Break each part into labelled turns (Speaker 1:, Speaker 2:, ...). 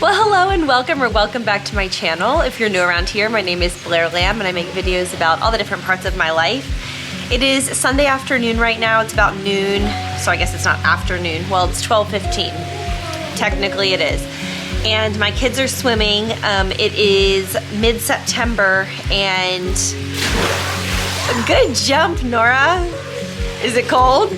Speaker 1: Well, hello and welcome back to my channel. If you're new around here, my name is Blair Lamb and I make videos about all the different parts of my life. It is Sunday afternoon right now. It's about noon, so I guess it's not afternoon. Well, it's 12:15. Technically it is. And my kids are swimming. It is mid-September and good jump, Nora. Is it cold?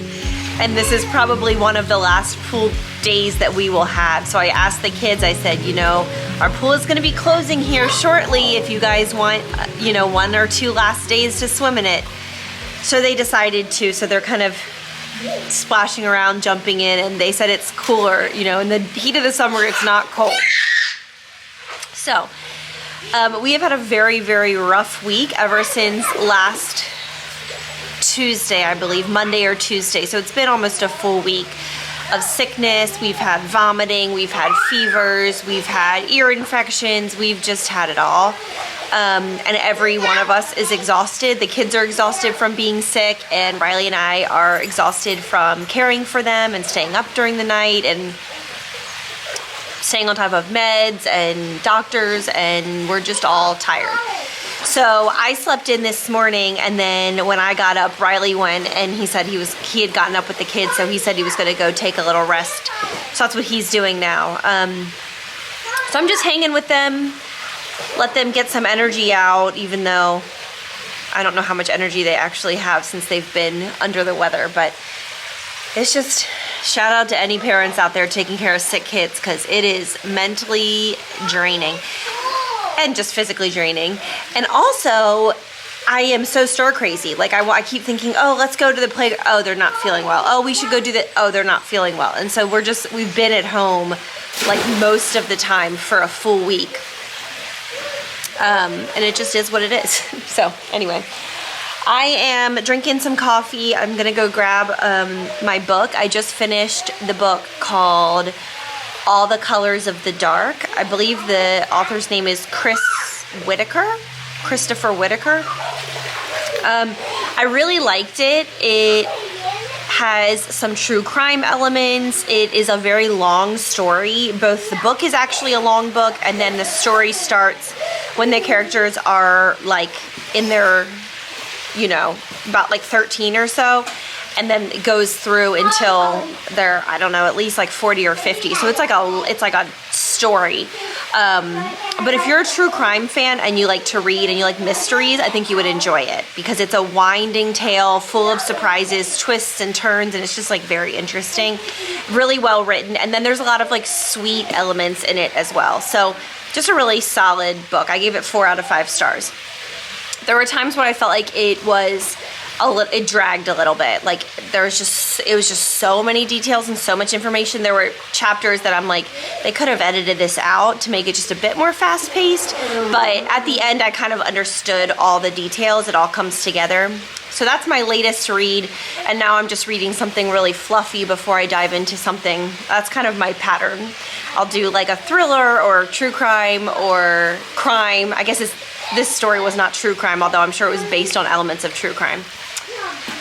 Speaker 1: And this is probably one of the last pool days that we will have. So I asked the kids, I said, you know, our pool is gonna be closing here shortly if you guys want, you know, 1 or 2 last days to swim in it. So they decided to, so they're kind of splashing around, jumping in, and they said it's cooler, you know, in the heat of the summer, it's not cold. So we have had a very, very rough week ever since last Tuesday, I believe, Monday or Tuesday. So it's been almost a full week of sickness. We've had vomiting, we've had fevers, we've had ear infections, we've just had it all. And every one of us is exhausted. The kids are exhausted from being sick, and Riley and I are exhausted from caring for them and staying up during the night and staying on top of meds and doctors, and we're just all tired. So I slept in this morning, and then when I got up, Riley went, and he said he had gotten up with the kids, so he said he was going to go take a little rest. So that's what he's doing now. So I'm just hanging with them, let them get some energy out, even though I don't know how much energy they actually have since they've been under the weather. But it's just shout out to any parents out there taking care of sick kids, because it is mentally draining. And just physically draining. And also, I am so stir crazy. Like I keep thinking, oh, let's go to the playground. Oh, they're not feeling well. Oh, we should go do that. Oh, they're not feeling well. And so we've been at home like most of the time for a full week. And it just is what it is. So anyway, I am drinking some coffee. I'm gonna go grab my book. I just finished the book called All the Colors of the Dark. I believe the author's name is Christopher Whitaker. I really liked it. It has some true crime elements. It is a very long story. Both the book is actually a long book, and then the story starts when the characters are like in their, you know, about like 13 or so. And then it goes through until they're, I don't know, at least like 40 or 50. So it's like a story. But if you're a true crime fan and you like to read and you like mysteries, I think you would enjoy it, because it's a winding tale full of surprises, twists and turns, and it's just like very interesting, really well written. And then there's a lot of like sweet elements in it as well. So just a really solid book. I gave it 4 out of 5 stars. There were times when I felt like it dragged a little bit. Like it was just so many details and so much information. There were chapters that I'm like, they could have edited this out to make it just a bit more fast paced. But at the end, I kind of understood all the details. It all comes together. So that's my latest read. And now I'm just reading something really fluffy before I dive into something. That's kind of my pattern. I'll do like a thriller or true crime or crime. I guess this story was not true crime, although I'm sure it was based on elements of true crime.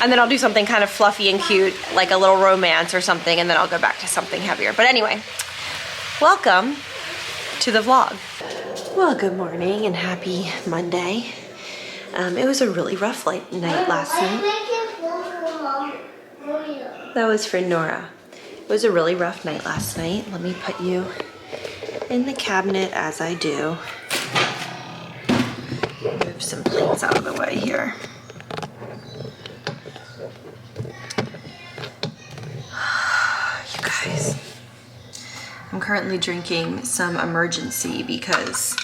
Speaker 1: And then I'll do something kind of fluffy and cute, like a little romance or something, and then I'll go back to something heavier. But anyway, welcome to the vlog. Well, good morning and happy Monday. It was a really rough night last night. That was for Nora. It was a really rough night last night. Let me put you in the cabinet as I do. Move some plates out of the way here. You guys, I'm currently drinking some Emergency because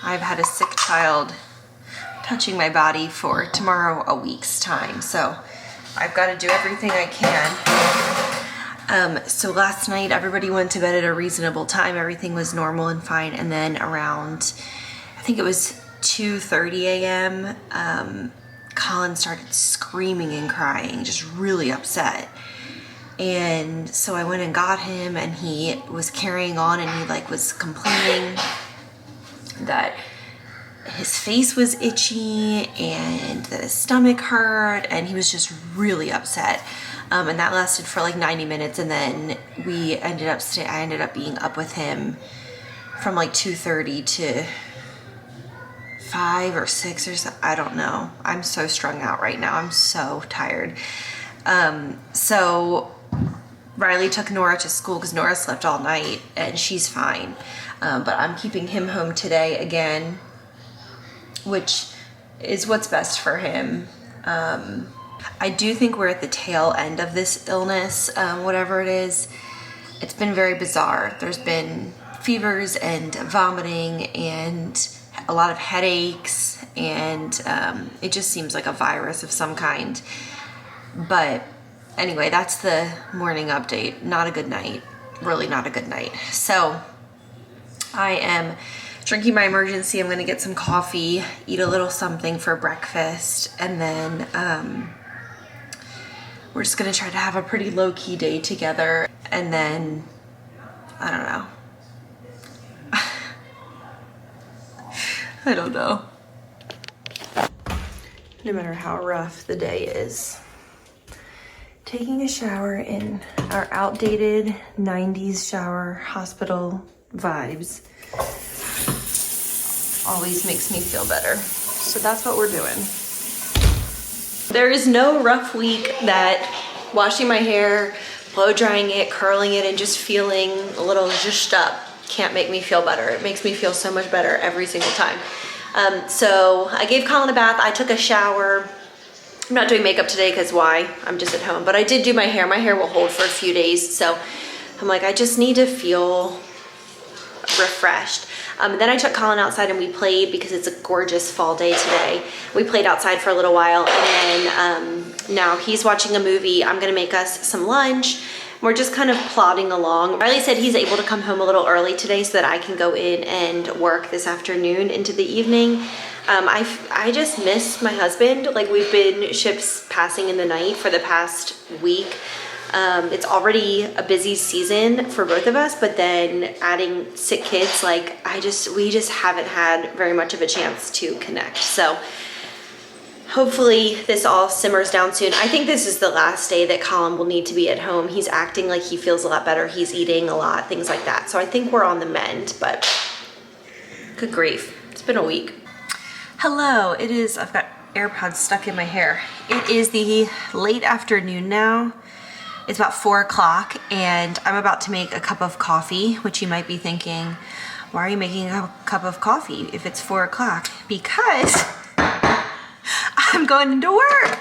Speaker 1: I've had a sick child touching my body for tomorrow a week's time, so I've got to do everything I can. So last night everybody went to bed at a reasonable time. Everything was normal and fine, and then around, I think it was 2:30 a.m. Colin started screaming and crying, just really upset. And so I went and got him, and he was carrying on, and he like was complaining that his face was itchy and that his stomach hurt, and he was just really upset. and that lasted for like 90 minutes, and then I ended up being up with him from like 2:30 to 5 or 6 or so. I don't know. I'm so strung out right now. I'm so tired. So Riley took Nora to school because Nora slept all night and she's fine. But I'm keeping him home today again, which is what's best for him. I do think we're at the tail end of this illness, whatever it is. It's been very bizarre. There's been fevers and vomiting and a lot of headaches, and it just seems like a virus of some kind. But anyway, that's the morning update. Not a good night. Really not a good night. So I am drinking my emergency. I'm going to get some coffee, eat a little something for breakfast, and then we're just going to try to have a pretty low-key day together. And then, I don't know. I don't know. No matter how rough the day is, taking a shower in our outdated 90s shower hospital vibes always makes me feel better. So that's what we're doing. There is no rough week that washing my hair, blow drying it, curling it, and just feeling a little zhushed up can't make me feel better. It makes me feel so much better every single time. So I gave Colin a bath. I took a shower. I'm not doing makeup today because why? I'm just at home. But I did do my hair. My hair will hold for a few days. So I'm like, I just need to feel refreshed. Then I took Colin outside and we played because it's a gorgeous fall day today. We played outside for a little while, and then now he's watching a movie. I'm gonna make us some lunch. We're just kind of plodding along. Riley said he's able to come home a little early today so that I can go in and work this afternoon into the evening. I just miss my husband. Like, we've been ships passing in the night for the past week. It's already a busy season for both of us, but then adding sick kids, like we just haven't had very much of a chance to connect. So hopefully this all simmers down soon. I think this is the last day that Colin will need to be at home. He's acting like he feels a lot better. He's eating a lot, things like that. So I think we're on the mend, but good grief. It's been a week. Hello, I've got AirPods stuck in my hair. It is the late afternoon now. It's about 4 o'clock and I'm about to make a cup of coffee, which you might be thinking, why are you making a cup of coffee if it's 4 o'clock? Because I'm going into work.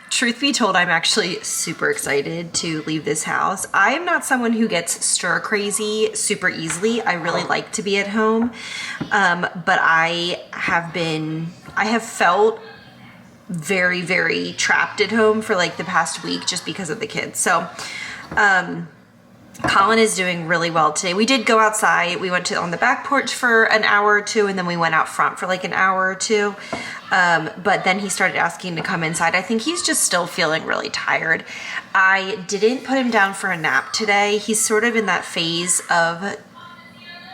Speaker 1: Truth be told, I'm actually super excited to leave this house. I am not someone who gets stir crazy super easily. I really like to be at home, but I have felt very, very trapped at home for like the past week just because of the kids. So Colin is doing really well today. We did go outside. We went on the back porch for an hour or two, and then we went out front for like an hour or two. But then he started asking to come inside. I think he's just still feeling really tired. I didn't put him down for a nap today. He's sort of in that phase of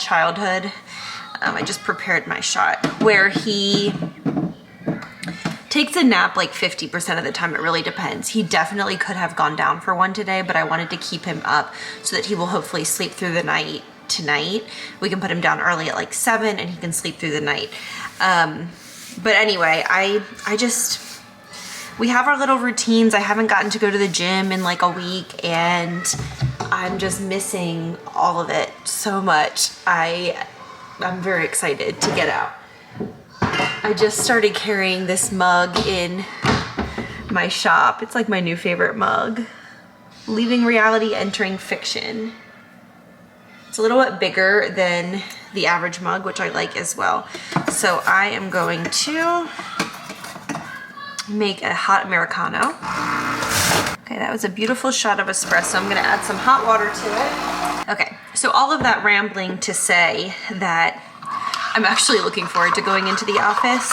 Speaker 1: childhood. I just prepared my shot where he takes a nap like 50% of the time. It really depends. He definitely could have gone down for one today, but I wanted to keep him up so that he will hopefully sleep through the night tonight. We can put him down early at like 7 and he can sleep through the night. But anyway, we have our little routines. I haven't gotten to go to the gym in like a week and I'm just missing all of it so much. I'm very excited to get out. I just started carrying this mug in my shop. It's like my new favorite mug. Leaving reality, entering fiction. It's a little bit bigger than the average mug, which I like as well. So I am going to make a hot Americano. Okay, that was a beautiful shot of espresso. I'm gonna add some hot water to it. Okay, so all of that rambling to say that I'm actually looking forward to going into the office.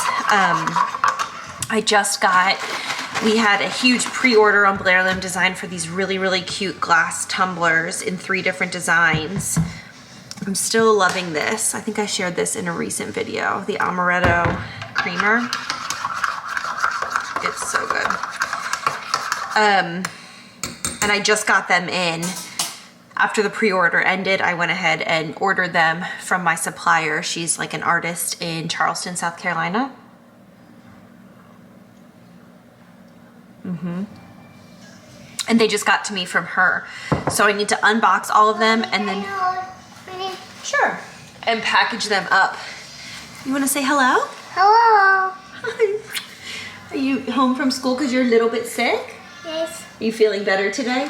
Speaker 1: We had a huge pre-order on Blair Lamb design for these really, really cute glass tumblers in 3 different designs. I'm still loving this. I think I shared this in a recent video, the amaretto creamer. It's so good. and I just got them in. After the pre-order ended, I went ahead and ordered them from my supplier. She's like an artist in Charleston, South Carolina. And they just got to me from her. So I need to unbox all of them and then, sure, and package them up. You want to say hello?
Speaker 2: Hello.
Speaker 1: Are you home from school because you're a little bit sick?
Speaker 2: Yes.
Speaker 1: Are you feeling better today?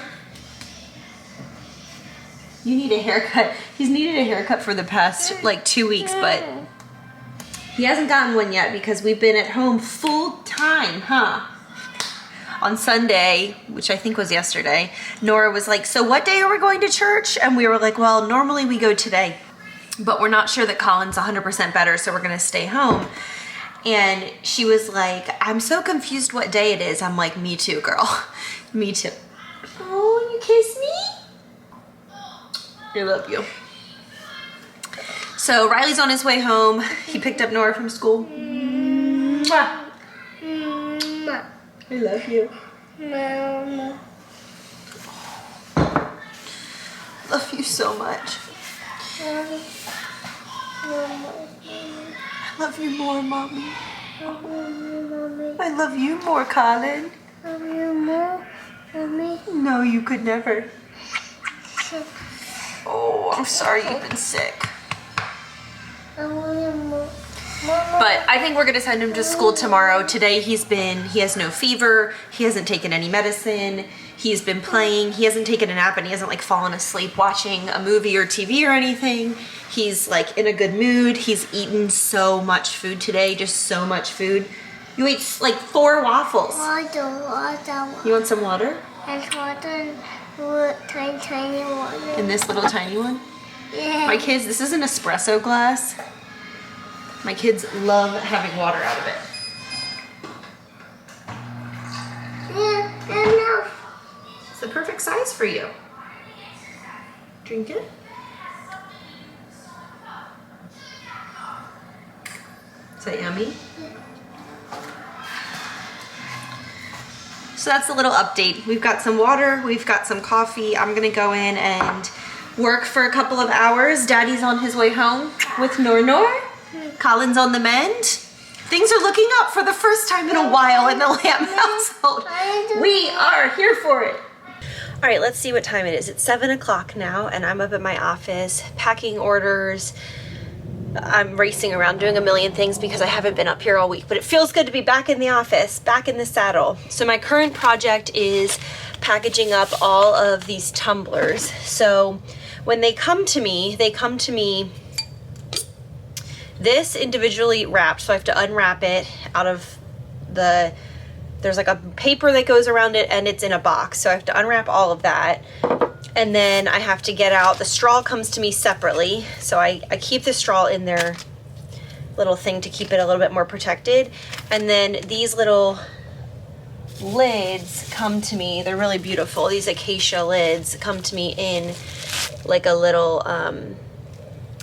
Speaker 1: You need a haircut. He's needed a haircut for the past like 2 weeks, but he hasn't gotten one yet because we've been at home full time, huh? On Sunday, which I think was yesterday, Nora was like, so what day are we going to church? And we were like, well, normally we go today, but we're not sure that Colin's 100% better, so we're gonna stay home. And she was like, I'm so confused what day it is. I'm like, me too, girl. Me too. Oh, you kiss me? I love you. So Riley's on his way home. He picked up Nora from school. Mwah. I love you.
Speaker 2: Mama.
Speaker 1: Love you so much.
Speaker 2: Mama.
Speaker 1: I love you more, Mommy.
Speaker 2: Mommy.
Speaker 1: I love you more, Colin.
Speaker 2: Love you more, Mommy.
Speaker 1: No, you could never. Oh, I'm sorry you've been sick.
Speaker 2: I want you more. Mama.
Speaker 1: But I think we're gonna send him to school tomorrow. Today he has no fever, he hasn't taken any medicine, he's been playing, he hasn't taken a nap, and he hasn't like fallen asleep watching a movie or TV or anything. He's like in a good mood. He's eaten so much food today, just so much food. You ate like 4 waffles.
Speaker 2: Water.
Speaker 1: You want some water?
Speaker 2: And water, tiny water.
Speaker 1: In this little tiny one?
Speaker 2: Yeah.
Speaker 1: My kids, this is an espresso glass. My kids love having water out of it.
Speaker 2: Yeah, enough.
Speaker 1: It's the perfect size for you. Drink it. Is that yummy? So that's a little update. We've got some water, we've got some coffee. I'm gonna go in and work for a couple of hours. Daddy's on his way home with Nor. Colin's on the mend. Things are looking up for the first time in a while in the Lamb household. We are here for it. All right, let's see what time it is. It's 7 o'clock now, and I'm up at my office packing orders. I'm racing around doing a million things because I haven't been up here all week, but it feels good to be back in the office, back in the saddle. So my current project is packaging up all of these tumblers. So when they come to me this individually wrapped, so I have to unwrap it out of there's like a paper that goes around it and it's in a box. So I have to unwrap all of that. And then I have to get out, the straw comes to me separately. So I keep the straw in their little thing to keep it a little bit more protected. And then these little lids come to me, they're really beautiful. These acacia lids come to me in like a little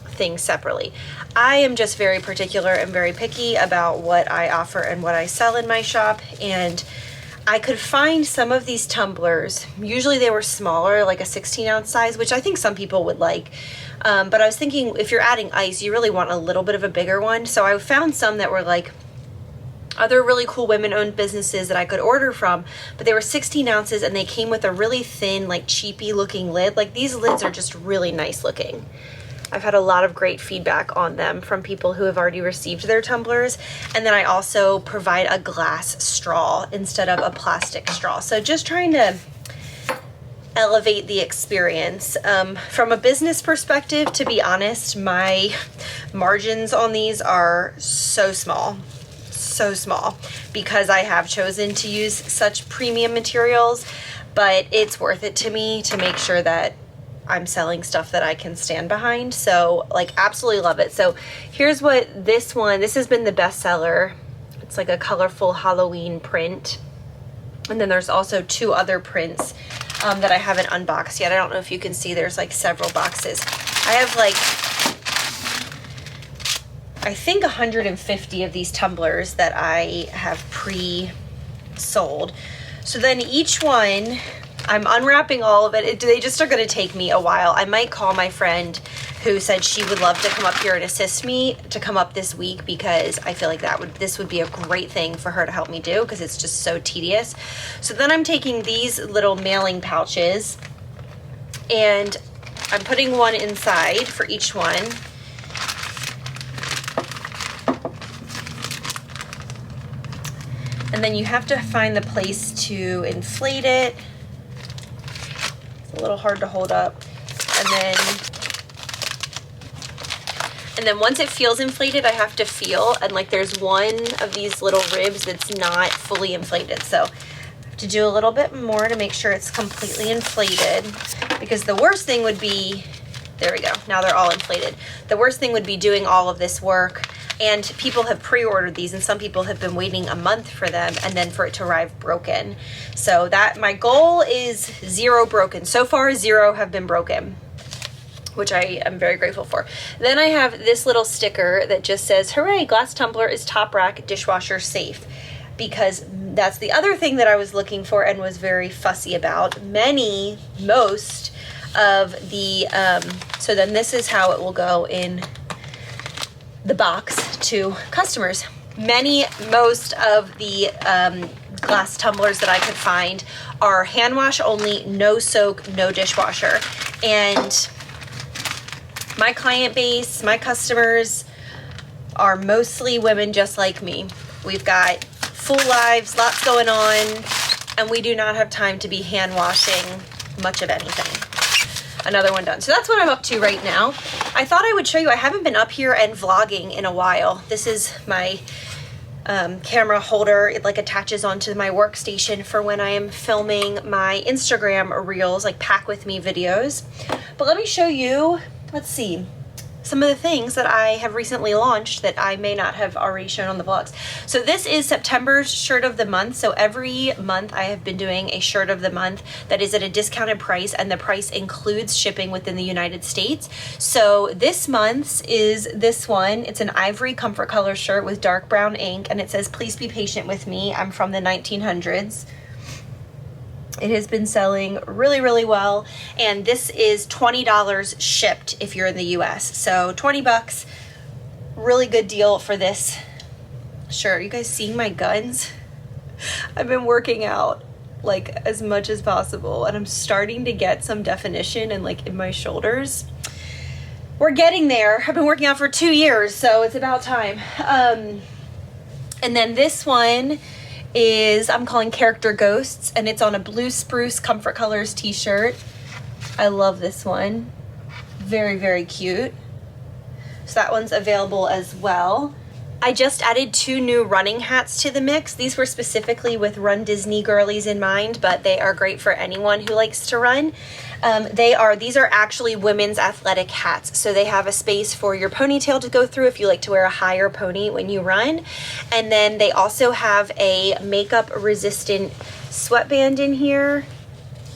Speaker 1: thing separately. I am just very particular and very picky about what I offer and what I sell in my shop, and I could find some of these tumblers. Usually they were smaller, like a 16-ounce size, which I think some people would like. But I was thinking if you're adding ice, you really want a little bit of a bigger one. So I found some that were like other really cool women-owned businesses that I could order from, but they were 16 ounces and they came with a really thin, like cheapy looking lid. Like these lids are just really nice looking. I've had a lot of great feedback on them from people who have already received their tumblers. And then I also provide a glass straw instead of a plastic straw. So just trying to elevate the experience. From a business perspective, to be honest, my margins on these are so small because I have chosen to use such premium materials, but it's worth it to me to make sure that I'm selling stuff that I can stand behind. So like absolutely love it. So here's what this has been the best seller. It's like a colorful Halloween print. And then there's also 2 other prints that I haven't unboxed yet. I don't know if you can see, there's like several boxes. I have like, I think 150 of these tumblers that I have pre-sold. So then each one I'm unwrapping all of it. They just are going to take me a while. I might call my friend who said she would love to come up here and assist me to come up this week, because I feel like this would be a great thing for her to help me do, because it's just so tedious. So then I'm taking these little mailing pouches and I'm putting one inside for each one. And then you have to find the place to inflate it. It's a little hard to hold up. And then once it feels inflated, I have to feel, and like there's one of these little ribs that's not fully inflated. So I have to do a little bit more to make sure it's completely inflated, because the worst thing would be, there we go, now they're all inflated. The worst thing would be doing all of this work, and people have pre-ordered these, and some people have been waiting a month for them, and then for it to arrive broken. So that, my goal is 0 broken. So far 0 have been broken, which I am very grateful for. Then I have this little sticker that just says, hooray, glass tumbler is top rack dishwasher safe, because that's the other thing that I was looking for and was very fussy about. Most of the, so then this is how it will go in the box to customers. Most of the glass tumblers that I could find are hand wash only, no soak, no dishwasher. And my client base, my customers are mostly women just like me. We've got full lives, lots going on, and we do not have time to be hand washing much of anything. Another one done. So that's what I'm up to right now. I thought I would show you, I haven't been up here and vlogging in a while. This is my camera holder. It like attaches onto my workstation for when I am filming my Instagram reels, like pack with me videos. But let me show you, let's see, some of the things that I have recently launched that I may not have already shown on the vlogs. So this is September's shirt of the month. So every month I have been doing a shirt of the month that is at a discounted price, and the price includes shipping within the United States. So this month's is this one. It's an ivory comfort color shirt with dark brown ink, and it says, please be patient with me. I'm from the 1900s. It has been selling really, really well. And this is $20 shipped if you're in the US. So 20 bucks, really good deal for this shirt. You guys seeing my guns? I've been working out like as much as possible, and I'm starting to get some definition and like in my shoulders. We're getting there. I've been working out for 2 years, so it's about time. And then this one is, I'm calling Character Ghosts, and it's on a blue spruce comfort colors t-shirt. I love this one. Very, very cute. So that one's available as well. I just added 2 new running hats to the mix. These were specifically with Run Disney girlies in mind, but they are great for anyone who likes to run. These are actually women's athletic hats. So they have a space for your ponytail to go through if you like to wear a higher pony when you run. And then they also have a makeup resistant sweatband in here,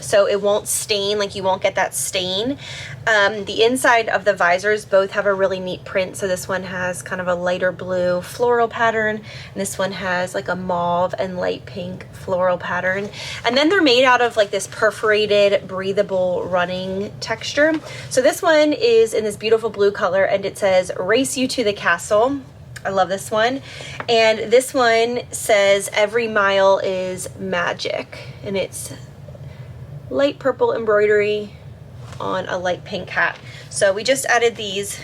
Speaker 1: so it won't stain, like you won't get that stain. The inside of the visors both have a really neat print. So this one has kind of a lighter blue floral pattern, and this one has like a mauve and light pink floral pattern. And then they're made out of like this perforated, breathable running texture. So this one is in this beautiful blue color, and it says, race you to the castle. I love this one. And this one says, every mile is magic, and it's light purple embroidery on a light pink hat. So we just added these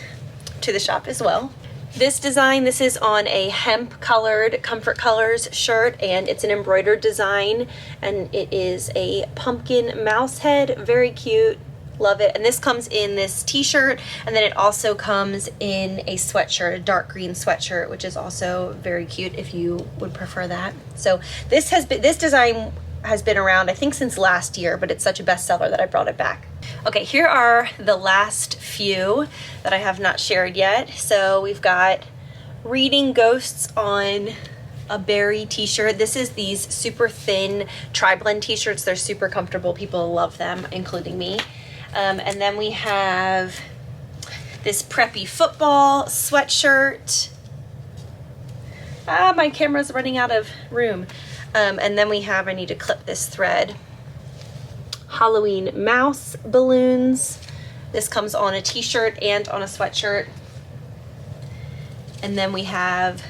Speaker 1: to the shop as well. This design, this is on a hemp colored Comfort Colors shirt, and it's an embroidered design, and it is a pumpkin mouse head. Very cute. Love it. And this comes in this t-shirt, and then it also comes in a sweatshirt, a dark green sweatshirt, which is also very cute if you would prefer that. So this design has been around, I think, since last year, but it's such a bestseller that I brought it back. Okay, here are the last few that I have not shared yet. So we've got Reading Ghosts on a berry t-shirt. This is these super thin tri-blend t-shirts. They're super comfortable. People love them, including me. And then we have this preppy football sweatshirt. My camera's running out of room. And then we have, I need to clip this thread. Halloween mouse balloons. This comes on a t-shirt and on a sweatshirt. And then we have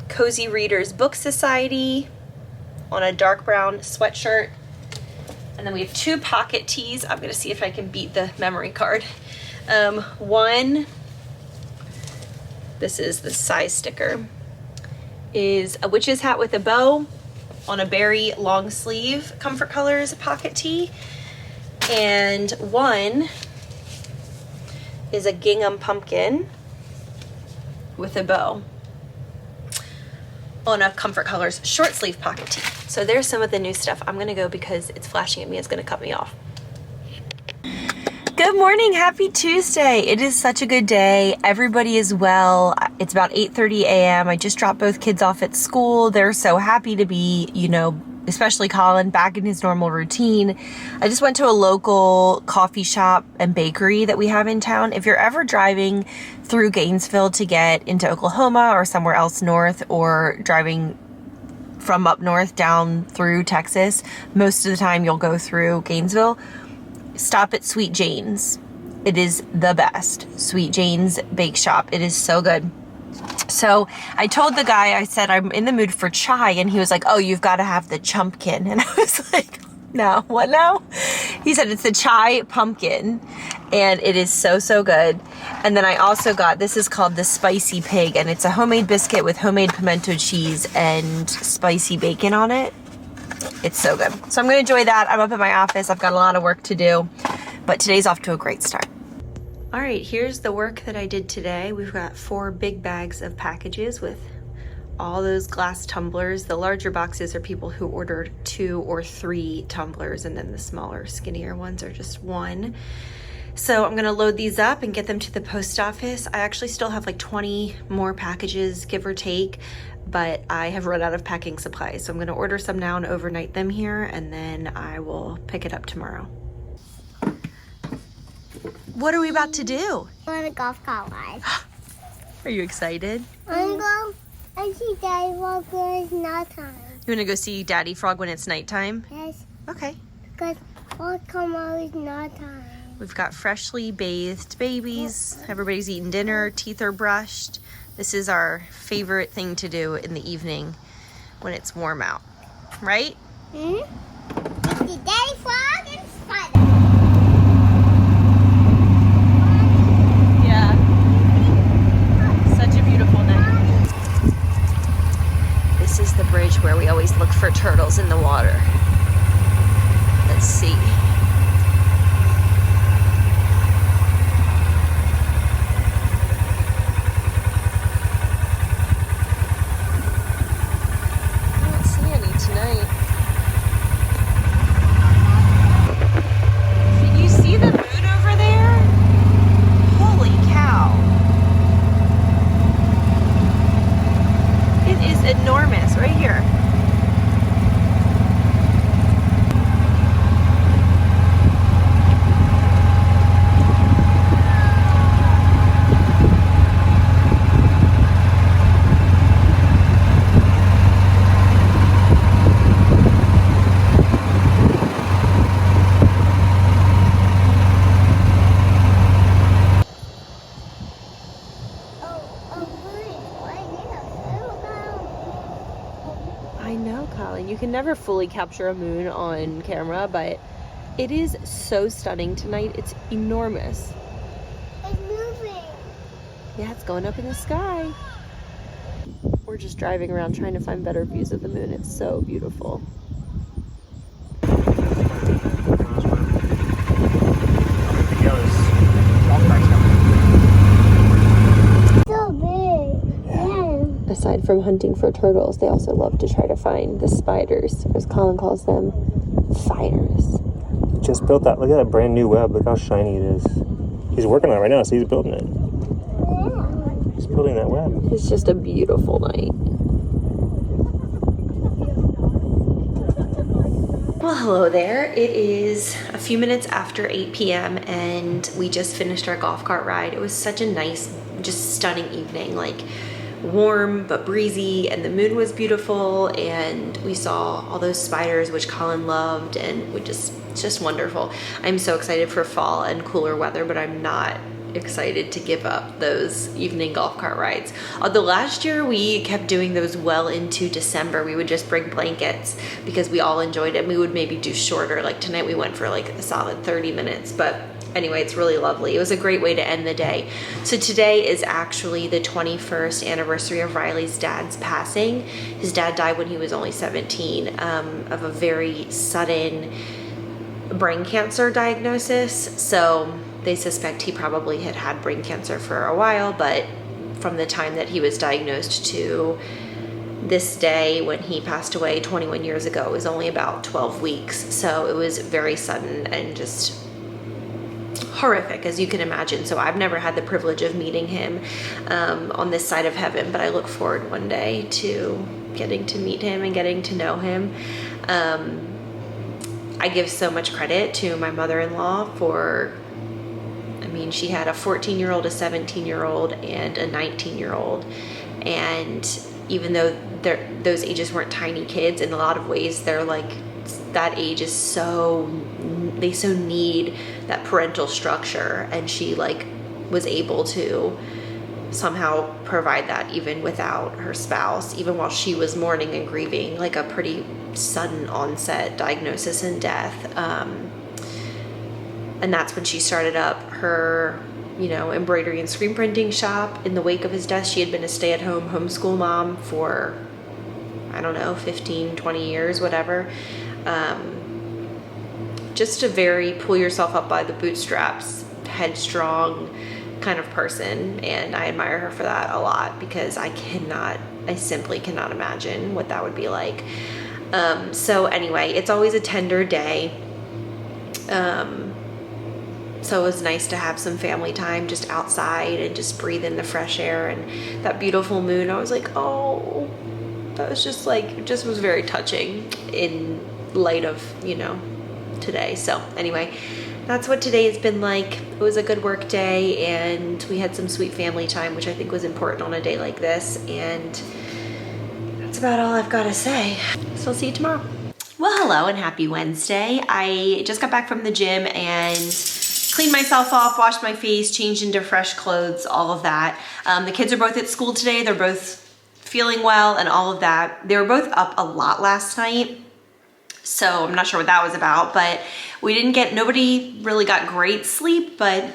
Speaker 1: Cozy Readers Book Society on a dark brown sweatshirt. And then we have 2 pocket tees. I'm gonna see if I can beat the memory card. One, this is the size sticker, is a witch's hat with a bow on a berry long sleeve Comfort Colors pocket tee. And one is a gingham pumpkin with a bow on a Comfort Colors short sleeve pocket tee. So there's some of the new stuff. I'm gonna go because it's flashing at me. It's gonna cut me off. Good morning, happy Tuesday. It is such a good day. Everybody is well. It's about 8:30 a.m. I just dropped both kids off at school. They're so happy to be, you know, especially Colin, back in his normal routine. I just went to a local coffee shop and bakery that we have in town. If you're ever driving through Gainesville to get into Oklahoma or somewhere else north, or driving from up north down through Texas, most of the time you'll go through Gainesville. Stop at Sweet Jane's. It is the best. Sweet Jane's Bake Shop. It is so good. So I told the guy, I said, I'm in the mood for chai. And he was like, oh, you've got to have the chumpkin. And I was like, no, what now? He said, it's the chai pumpkin. And it is so, so good. And then I also got, this is called the Spicy Pig. And it's a homemade biscuit with homemade pimento cheese and spicy bacon on it. It's so good. So I'm going to enjoy that. I'm up at my office. I've got a lot of work to do, but today's off to a great start. All right, here's the work that I did today. We've got 4 big bags of packages with all those glass tumblers. The larger boxes are people who ordered 2 or 3 tumblers, and then the smaller, skinnier ones are just 1. So I'm gonna load these up and get them to the post office. I actually still have like 20 more packages, give or take, but I have run out of packing supplies. So I'm gonna order some now and overnight them here, and then I will pick it up tomorrow. What are we about to do?
Speaker 2: On a golf cart ride.
Speaker 1: Are you excited?
Speaker 2: I'm going to see Daddy Frog when it's nighttime.
Speaker 1: You wanna go see Daddy Frog when it's nighttime?
Speaker 2: Yes,
Speaker 1: Okay.
Speaker 2: because all come out is nighttime.
Speaker 1: We've got freshly bathed babies. Everybody's eating dinner, teeth are brushed. This is our favorite thing to do in the evening when it's warm out, right?
Speaker 2: Hmm? The Daddy Frog and Spider.
Speaker 1: Yeah. Such a beautiful night. This is the bridge where we always look for turtles in the water. Let's see. Enormous right here. I know, Colin. You can never fully capture a moon on camera, but it is so stunning tonight. It's enormous.
Speaker 2: It's moving.
Speaker 1: Yeah, it's going up in the sky. We're just driving around trying to find better views of the moon. It's so beautiful.
Speaker 2: So big. Yeah.
Speaker 1: Aside from hunting for turtles, they also love to try to find the spiders, as Colin calls them, fighters.
Speaker 3: Just built that. Look at that brand new web. Look how shiny it is. He's working on it right now, so he's building it.
Speaker 2: Yeah.
Speaker 3: He's building that web.
Speaker 1: It's just a beautiful night. Well, hello there. It is a few minutes after 8 p.m. and we just finished our golf cart ride. It was such a nice, just stunning evening. Like, warm but breezy, and the moon was beautiful, and we saw all those spiders, which Colin loved, and it's just wonderful. I'm so excited for fall and cooler weather, but I'm not excited to give up those evening golf cart rides. Although last year we kept doing those well into December. We would just bring blankets because we all enjoyed it. We would maybe do shorter, like tonight we went for like a solid 30 minutes, but anyway, it's really lovely. It was a great way to end the day. So today is actually the 21st anniversary of Riley's dad's passing. His dad died when he was only 17 of a very sudden brain cancer diagnosis. So they suspect he probably had brain cancer for a while, but from the time that he was diagnosed to this day when he passed away 21 years ago, it was only about 12 weeks. So it was very sudden and just horrific, as you can imagine. So I've never had the privilege of meeting him on this side of heaven, but I look forward one day to getting to meet him and getting to know him. I give so much credit to my mother-in-law for, I mean, she had a 14-year-old, a 17-year-old, and a 19-year-old. And even though those ages weren't tiny kids, in a lot of ways, they're like, that age is they so need that parental structure. And she like was able to somehow provide that even without her spouse, even while she was mourning and grieving like a pretty sudden onset diagnosis and death. And that's when she started up her, embroidery and screen printing shop. In the wake of his death, she had been a stay-at-home homeschool mom for, I don't know, 15, 20 years, whatever. Just a very pull yourself up by the bootstraps, headstrong kind of person. And I admire her for that a lot, because I simply cannot imagine what that would be like. So anyway, it's always a tender day. So it was nice to have some family time just outside and just breathe in the fresh air and that beautiful moon. I was like, oh, that was just like, it just was very touching in light of, today. So anyway, that's what today has been like. It was a good work day, and we had some sweet family time, which I think was important on a day like this. And that's about all I've got to say. So I'll see you tomorrow. Well, hello and happy Wednesday. I just got back from the gym and cleaned myself off, washed my face, changed into fresh clothes, all of that. The kids are both at school today. They're both feeling well and all of that. They were both up a lot last night, so I'm not sure what that was about, but nobody really got great sleep, but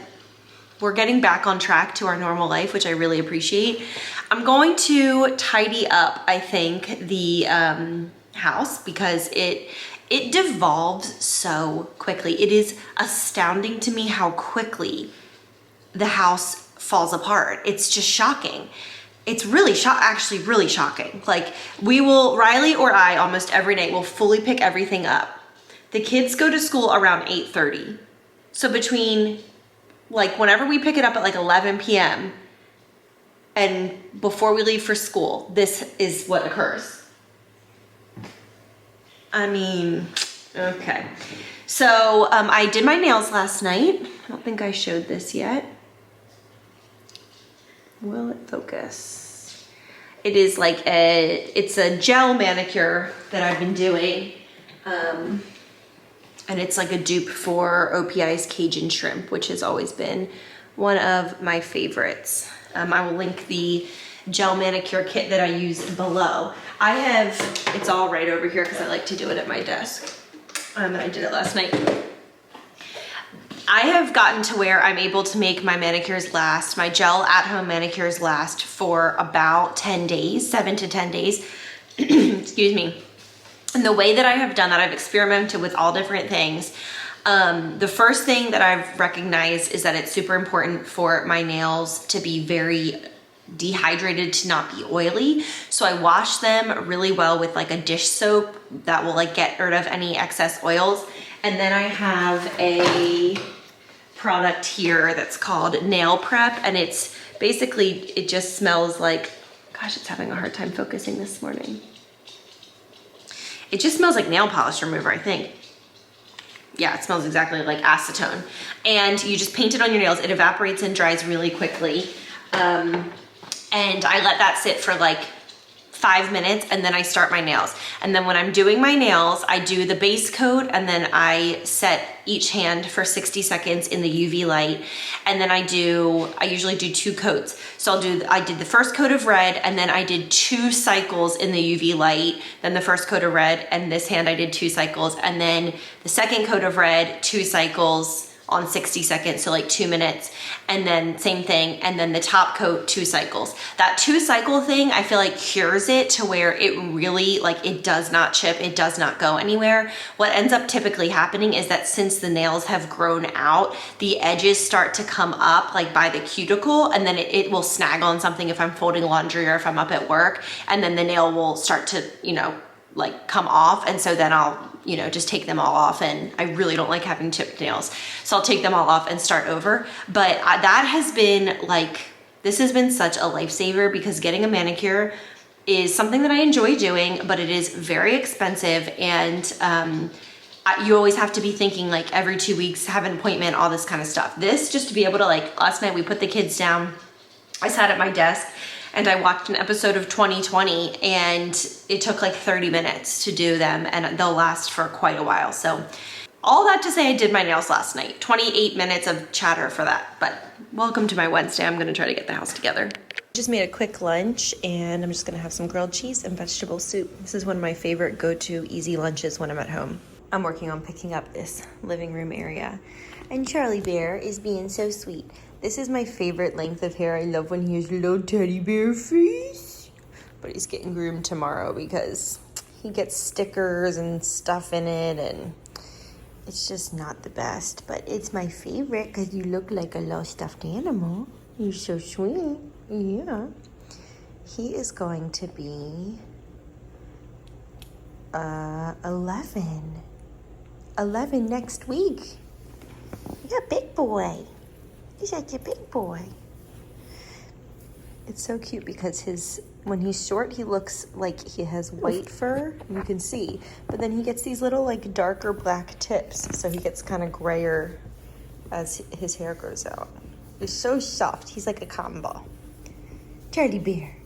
Speaker 1: we're getting back on track to our normal life, which I really appreciate. I'm going to tidy up, I think, the house, because it devolves so quickly. It is astounding to me how quickly the house falls apart. It's just shocking. It's really actually really shocking. Like, Riley or I almost every night will fully pick everything up. The kids go to school around 8:30. So between like whenever we pick it up at like 11 p.m. and before we leave for school, this is what occurs. I mean, okay. So I did my nails last night. I don't think I showed this yet. Will it focus? It is like it's a gel manicure that I've been doing. And it's like a dupe for OPI's Cajun Shrimp, which has always been one of my favorites. I will link the gel manicure kit that I use below. It's all right over here because I like to do it at my desk. And I did it last night. I have gotten to where I'm able to make my manicures last, my gel at-home manicures last for about 10 days, 7 to 10 days. Excuse me. And the way that I have done that, I've experimented with all different things. The first thing that I've recognized is that it's super important for my nails to be very dehydrated, to not be oily. So I wash them really well with like a dish soap that will like get rid of any excess oils. And then I have a product here that's called Nail Prep, and it's basically, it just smells like, gosh, it's having a hard time focusing this morning. It just smells like nail polish remover, I think. Yeah, it smells exactly like acetone. And you just paint it on your nails. It evaporates and dries really quickly. and I let that sit for like 5 minutes, and then I start my nails. And then when I'm doing my nails, I do the base coat, and then I set each hand for 60 seconds in the UV light. And then I usually do 2 coats. So I did the first coat of red, and then I did 2 cycles in the UV light, then the first coat of red, and this hand I did 2 cycles, and then the second coat of red, 2 cycles on 60 seconds, so like 2 minutes, and then same thing, and then the top coat, 2 cycles. That 2 cycle thing, I feel like cures it to where it really, like, it does not chip, it does not go anywhere. What ends up typically happening is that since the nails have grown out, the edges start to come up like by the cuticle, and then it will snag on something if I'm folding laundry or if I'm up at work, and then the nail will start to, you know, like come off, and so then I'll, you know, just take them all off, and I really don't like having chipped nails, so I'll take them all off and start over. But that has been like, this has been such a lifesaver, because getting a manicure is something that I enjoy doing, but it is very expensive, and you always have to be thinking like every 2 weeks, have an appointment, all this kind of stuff. This, just to be able to, like, last night we put the kids down, I sat at my desk and I watched an episode of 2020, and it took like 30 minutes to do them, and they'll last for quite a while. So all that to say, I did my nails last night. 28 minutes of chatter for that, but welcome to my Wednesday. I'm gonna try to get the house together. Just made a quick lunch, and I'm just gonna have some grilled cheese and vegetable soup. This is one of my favorite go-to easy lunches when I'm at home. I'm working on picking up this living room area, and Charlie Bear is being so sweet. This is my favorite length of hair. I love when he has a little teddy bear face. But he's getting groomed tomorrow because he gets stickers and stuff in it, and it's just not the best. But it's my favorite because you look like a little stuffed animal. You're so sweet. Yeah. He is going to be 11. 11 next week. You're a big boy. He's such a big boy. It's so cute because when he's short, he looks like he has white fur, you can see. But then he gets these little like darker black tips, so he gets kind of grayer as his hair grows out. He's so soft. He's like a cotton ball. Charlie Bear.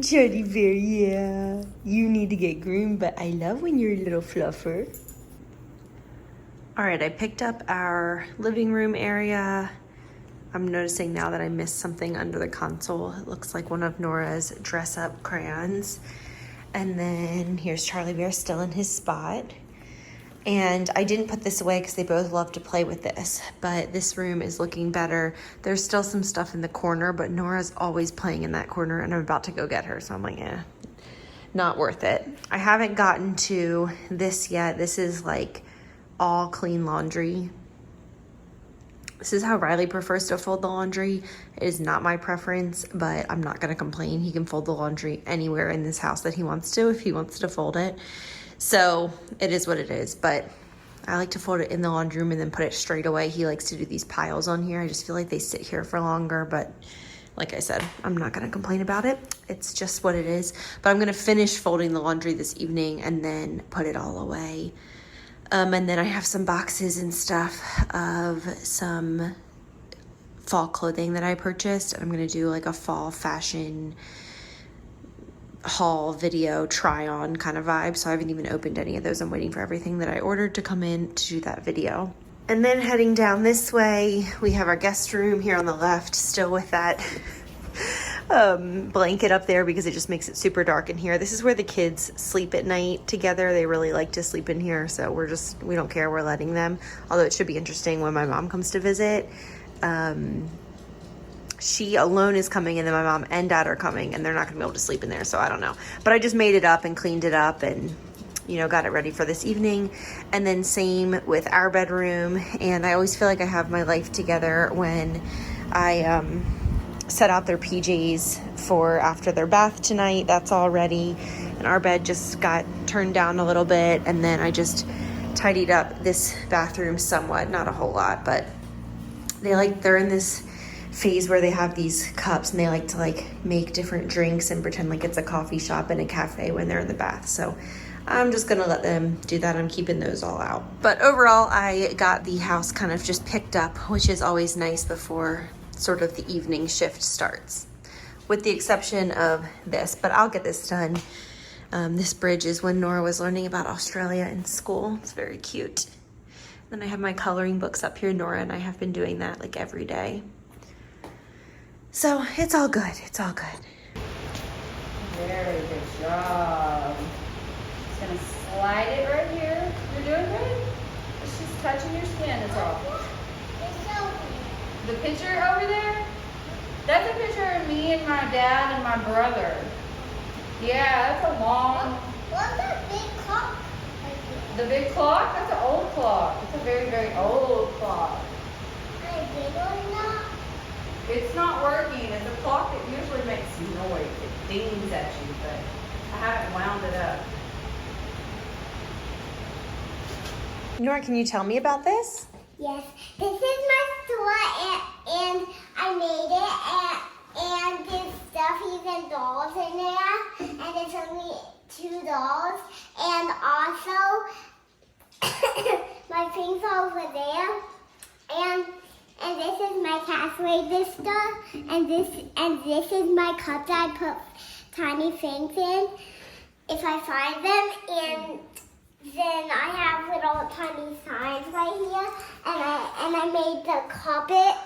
Speaker 1: Charlie Bear, yeah. You need to get groomed, but I love when you're a little fluffer. All right, I picked up our living room area. I'm noticing now that I missed something under the console. It looks like one of Nora's dress-up crayons. And then here's Charlie Bear still in his spot. And I didn't put this away because they both love to play with this, but this room is looking better. There's still some stuff in the corner, but Nora's always playing in that corner, and I'm about to go get her, so I'm like, not worth it. I haven't gotten to this yet. This is like all clean laundry. This is how Riley prefers to fold the laundry. It is not my preference, but I'm not gonna complain. He can fold the laundry anywhere in this house that he wants to, if he wants to fold it. So it is what it is, but I like to fold it in the laundry room and then put it straight away. He likes to do these piles on here. I just feel like they sit here for longer, but like I said, I'm not gonna complain about it. It's just what it is. But I'm gonna finish folding the laundry this evening and then put it all away. And then I have some boxes and stuff of some fall clothing that I purchased. I'm gonna do like a fall fashion haul video try on kind of vibe. So I haven't even opened any of those. I'm waiting for everything that I ordered to come in to do that video. And then heading down this way, we have our guest room here on the left, still with that blanket up there because it just makes it super dark in here. This is where the kids sleep at night together. They really like to sleep in here, so we don't care, we're letting them. Although it should be interesting when my mom comes to visit. She alone is coming, and then my mom and dad are coming, and they're not gonna be able to sleep in there, so I don't know. But I just made it up and cleaned it up and, you know, got it ready for this evening. And then same with our bedroom. And I always feel like I have my life together when I set out their PJs for after their bath tonight. That's all ready. And our bed just got turned down a little bit. And then I just tidied up this bathroom somewhat, not a whole lot, but they're in this phase where they have these cups and they like to like make different drinks and pretend like it's a coffee shop and a cafe when they're in the bath. So I'm just gonna let them do that. I'm keeping those all out. But overall, I got the house kind of just picked up, which is always nice before sort of the evening shift starts. with the exception of this, but I'll get this done. This bridge is when Nora was learning about Australia in school. It's very cute. Then I have my coloring books up here. Nora and I have been doing that like every day. So it's all good. It's all good.
Speaker 4: Very good job. Just gonna slide it right here. You're doing good. It's just touching your skin, that's all. The picture over there? That's a picture of me and my dad and my brother. Yeah, that's a long...
Speaker 2: What's that big clock?
Speaker 4: The big clock? That's an old clock. It's a very, very old clock. It's not working. It's a clock that usually makes noise. It dings at you, but I haven't wound it up.
Speaker 1: Nora, can you tell me about this?
Speaker 2: Yes, this is my store and I made it and there's stuffies and dolls in there and it's only 2 dolls and also my things over there and this is my cafe vista and this is my cup that I put tiny things in if I find them, and then I have little tiny signs right here, and I made the carpet,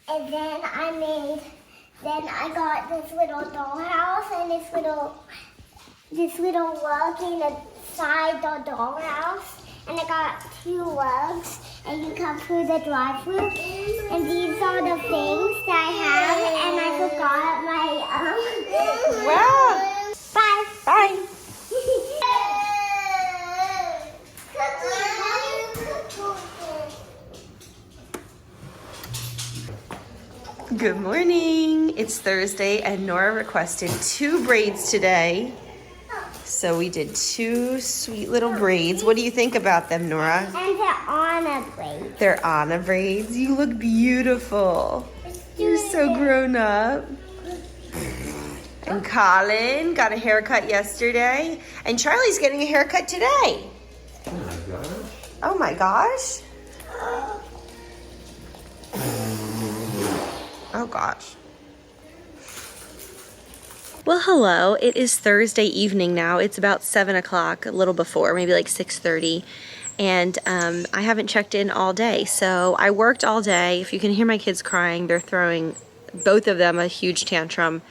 Speaker 2: and then I got this little dollhouse and this little rug inside the dollhouse, and I got 2 rugs, and you come through the drive-thru, and these are the things that I have, and I forgot my
Speaker 1: Wow.
Speaker 2: Bye.
Speaker 1: Bye. Good morning. It's Thursday and Nora requested 2 braids today. So we did 2 sweet little braids. What do you think about them, Nora?
Speaker 2: And they're Anna braids.
Speaker 1: They're Anna braids. You look beautiful. You're so grown up. And Colin got a haircut yesterday. And Charlie's getting a haircut today.
Speaker 3: Oh my gosh.
Speaker 1: Oh my gosh. Oh gosh. Well, hello. It is Thursday evening now. It's about 7 o'clock, a little before, maybe like 6:30. And I haven't checked in all day. So I worked all day. If you can hear my kids crying, they're throwing, both of them, a huge tantrum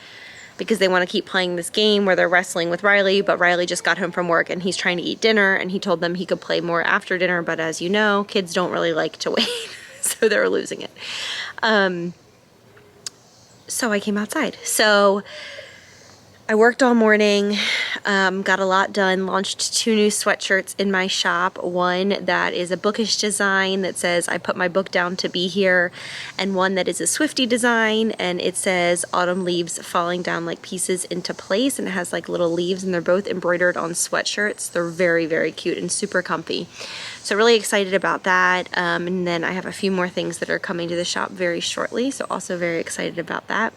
Speaker 1: because they want to keep playing this game where they're wrestling with Riley, but Riley just got home from work and he's trying to eat dinner, and he told them he could play more after dinner, but as you know, kids don't really like to wait, so they're losing it. So I came outside. So I worked all morning, got a lot done, launched 2 new sweatshirts in my shop. One that is a bookish design that says, I put my book down to be here, and one that is a Swiftie design, and it says autumn leaves falling down like pieces into place, and it has like little leaves, and they're both embroidered on sweatshirts. They're very, very cute and super comfy. So really excited about that. And then I have a few more things that are coming to the shop very shortly, so also very excited about that.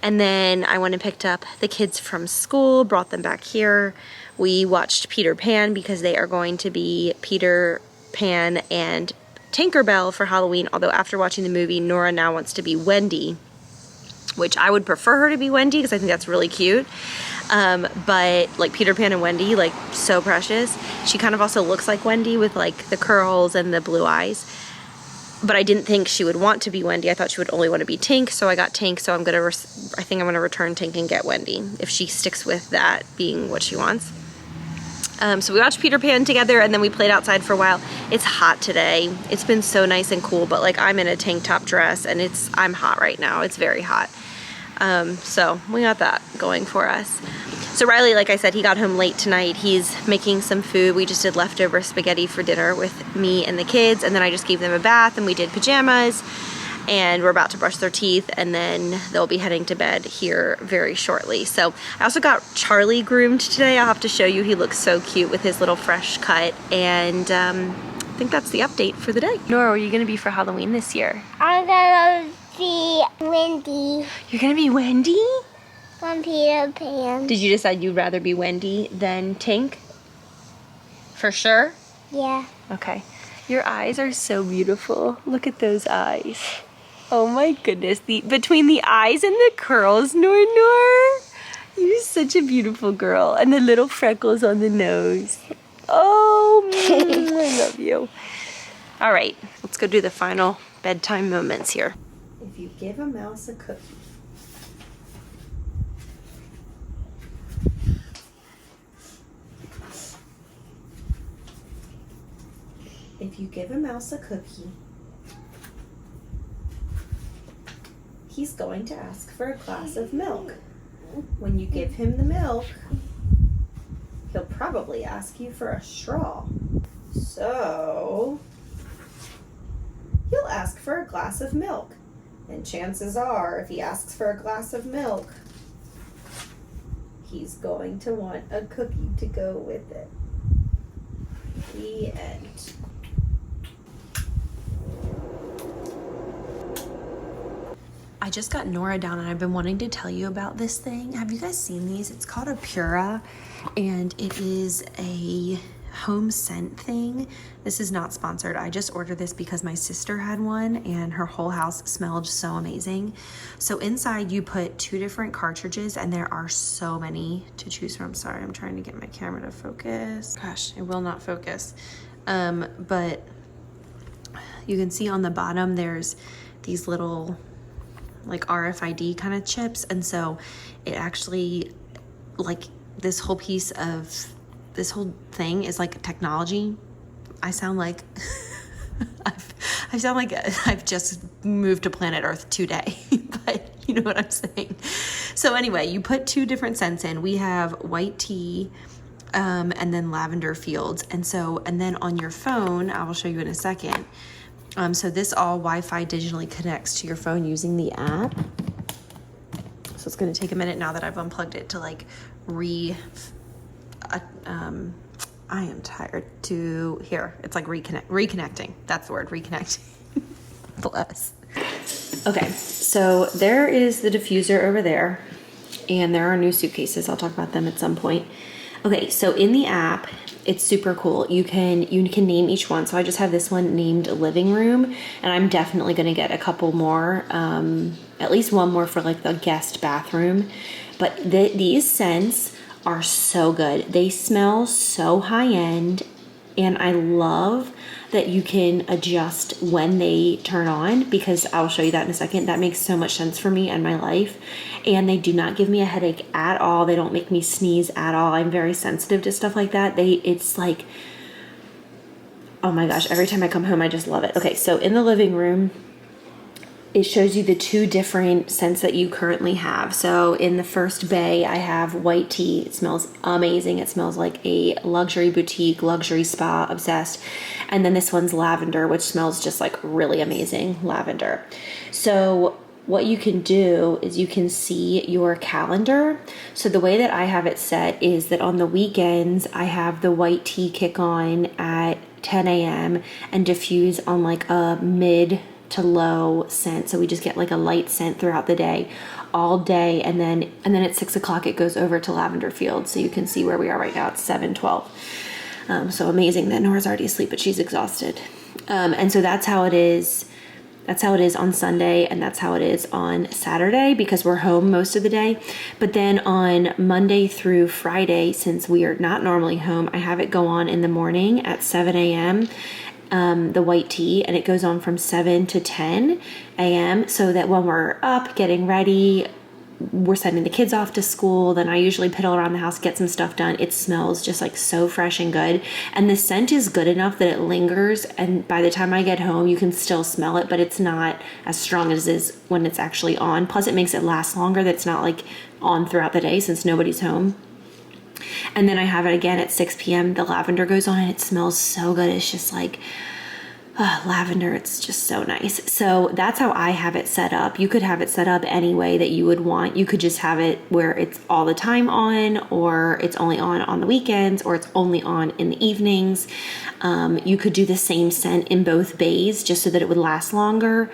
Speaker 1: And then I went and picked up the kids from school, brought them back here. We watched Peter Pan because they are going to be Peter Pan and Tinkerbell for Halloween, although after watching the movie, Nora now wants to be Wendy, which I would prefer her to be Wendy because I think that's really cute. But like Peter Pan and Wendy, like so precious. She kind of also looks like Wendy with like the curls and the blue eyes. But I didn't think she would want to be Wendy. I thought she would only want to be Tink, so I got Tink. So I think I'm gonna return Tink and get Wendy if she sticks with that being what she wants. So we watched Peter Pan together, and then we played outside for a while. It's hot today. It's been so nice and cool, but like I'm in a tank top dress, and I'm hot right now. It's very hot. So we got that going for us. So Riley, like I said, he got home late tonight. He's making some food. We just did leftover spaghetti for dinner with me and the kids, and then I just gave them a bath, and we did pajamas, and we're about to brush their teeth, and then they'll be heading to bed here very shortly. So I also got Charlie groomed today. I'll have to show you. He looks so cute with his little fresh cut, and I think that's the update for the day. Nora, what are you gonna be for Halloween this year?
Speaker 2: I'm gonna be Wendy
Speaker 1: You're gonna be Wendy?
Speaker 2: from Peter Pan.
Speaker 1: Did you decide you'd rather be Wendy than Tink? For sure?
Speaker 2: Yeah.
Speaker 1: Okay. Your eyes are so beautiful. Look at those eyes. Oh my goodness, between the eyes and the curls, Nor, you're such a beautiful girl. And the little freckles on the nose. Oh, I love you. All right, let's go do the final bedtime moments here. If you give a mouse a cookie, he's going to ask for a glass of milk. When you give him the milk, he'll probably ask you for a straw. So, he'll ask for a glass of milk. And chances are, if he asks for a glass of milk, he's going to want a cookie to go with it. The end. I just got Nora down and I've been wanting to tell you about this thing. Have you guys seen these? It's called a Pura and it is a home scent thing. This is not sponsored. I just ordered this because my sister had one and her whole house smelled so amazing. So inside you put 2 different cartridges and there are so many to choose from. Sorry, I'm trying to get my camera to focus. Gosh, it will not focus. But you can see on the bottom there's these little like RFID kind of chips, and so it actually, like, this whole thing is like technology. I sound like I sound like I've just moved to planet Earth today, but you know what I'm saying. So anyway, you put 2 different scents in. We have white tea and then lavender fields, and then on your phone, I will show you in a second. So this all Wi-Fi digitally connects to your phone using the app. So it's going to take a minute now that I've unplugged it to like I am tired to here. It's like reconnecting. That's the word, reconnecting. Bless. Okay, so there is the diffuser over there, and there are new suitcases. I'll talk about them at some point. Okay, so in the app, it's super cool. You can name each one. So I just have this one named living room, and I'm definitely going to get a couple more, at least one more for like the guest bathroom. But these scents are so good. They smell so high end, and I love that you can adjust when they turn on, because I'll show you that in a second. That makes so much sense for me and my life. And they do not give me a headache at all. They don't make me sneeze at all. I'm very sensitive to stuff like that. It's like, oh my gosh, every time I come home, I just love it. Okay, so in the living room, it shows you the 2 different scents that you currently have. So in the first bay, I have white tea. It smells amazing. It smells like a luxury boutique, luxury spa, obsessed. And then this one's lavender, which smells just like really amazing lavender. So what you can do is you can see your calendar. So the way that I have it set is that on the weekends, I have the white tea kick on at 10 a.m. and diffuse on like a mid to low scent. So we just get like a light scent throughout the day, all day. And then at 6 o'clock, it goes over to lavender field. So you can see where we are right now. It's 7:12. So amazing that Nora's already asleep, but she's exhausted. And so that's how it is. That's how it is on Sunday, and that's how it is on Saturday, because we're home most of the day. But then on Monday through Friday, since we are not normally home, I have it go on in the morning at 7 a.m., the white tea, and it goes on from 7 to 10 a.m. so that when we're up getting ready, we're sending the kids off to school, then I usually piddle around the house, get some stuff done. It smells just like so fresh and good. And the scent is good enough that it lingers. And by the time I get home, you can still smell it, but it's not as strong as it is when it's actually on. Plus it makes it last longer. That's not like on throughout the day since nobody's home. And then I have it again at 6 p.m. The lavender goes on and it smells so good. It's just like lavender. It's just so nice. So that's how I have it set up. You could have it set up any way that you would want. You could just have it where it's all the time on, or it's only on the weekends, or it's only on in the evenings. You could do the same scent in both bays just so that it would last longer.